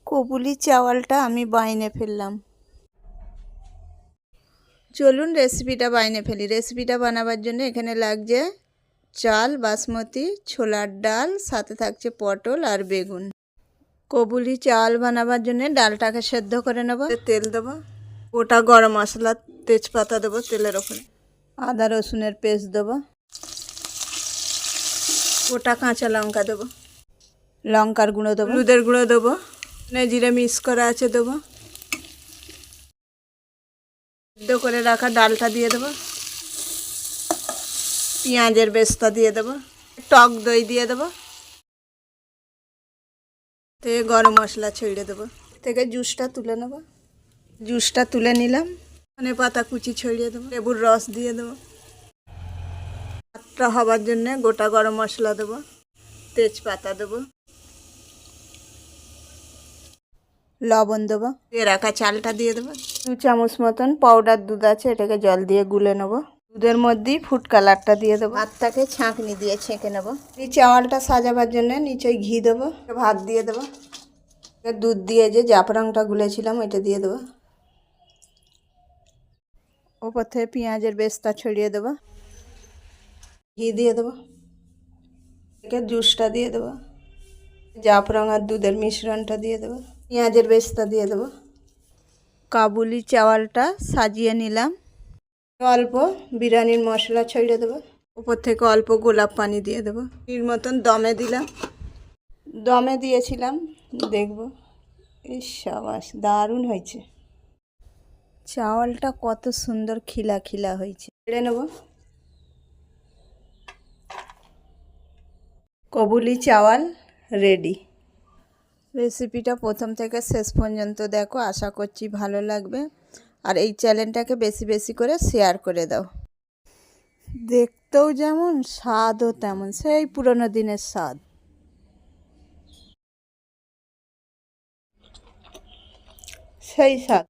কাবুলি চাওয়ালটা আমি বাইনে ফেললাম। চলুন রেসিপিটা বাইনে ফেলি। রেসিপিটা বানাবার জন্য এখানে লাগছে চাল বাসমতি, ছোলার ডাল, সাথে থাকছে পটল আর বেগুন। কাবুলি চাল বানাবার জন্য ডালটাকে সেদ্ধ করে নেব। তেল দেবো, গোটা গরম মশলা, তেজপাতা দেবো তেলের ওপরে, আদা রসুনের পেস্ট দেবো, গোটা কাঁচা লঙ্কা দেবো, লঙ্কার গুঁড়ো দেবো, হলুদের গুঁড়ো দেবো, জিরে মিক্স করা আছে দেবো, সিদ্ধ করে রাখা ডালটা দিয়ে দেবো, পেঁয়াজের বেস্তা দিয়ে দেবো, টক দই দিয়ে দেবো, থেকে গরম মশলা ছড়িয়ে দেবো, থেকে জুসটা তুলে নেব। জুসটা তুলে নিলাম, ধনে পাতা কুচি ছড়িয়ে দেবো, লেবুর রস দিয়ে দেবো, ভাতটা হবার জন্যে গোটা গরম মশলা দেবো, তেজপাতা দেবো, লবণ দেবো, দিয়ে রাখা চালটা দিয়ে দেবো। 2 চামচ মতন পাউডার দুধ আছে, এটাকে জল দিয়ে গুলে নেবো। দুধের মধ্যেই ফুড কালারটা দিয়ে দেবো। ভাতটাকে ছাঁকনি দিয়ে ছেঁকে নেবো। এই চাওয়ালটা সাজাবার জন্য নিচে ঘি দেবো, ভাত দিয়ে দেবো, দুধ দিয়ে যে জাফরানটা গুলেছিলাম ওইটা দিয়ে দেবো, ওপর থেকে পেঁয়াজের বেস্তা ছড়িয়ে দেবো, ঘি দিয়ে দেবো, জুসটা দিয়ে দেবো, জাফরান আর দুধের মিশ্রণটা দিয়ে দেবো, পেঁয়াজের বেস্তা দিয়ে দেবো। কাবুলি চাওয়ালটা সাজিয়ে নিলাম, অল্প বিরিয়ানির মশলা ছড়িয়ে দেবো, উপর থেকে অল্প গোলাপ পানি দিয়ে দেবো। এর মতন দমে দিলাম, দমে দিয়েছিলাম, দেখবো এই সাবাস দারুণ হয়েছে। চাওয়ালটা কত সুন্দর খিলা খিলা হয়েছে। ছেড়ে নেব। কাবুলি চাওয়াল রেডি। রেসিপিটা প্রথম থেকে শেষ পর্যন্ত দেখো, আশা করছি ভালো লাগবে। আর এই চ্যানেলটাকে বেশি বেশি করে শেয়ার করে দাও। দেখতেও যেমন, স্বাদও তেমন, সেই পুরনো দিনের স্বাদ। সেই স্বাদ।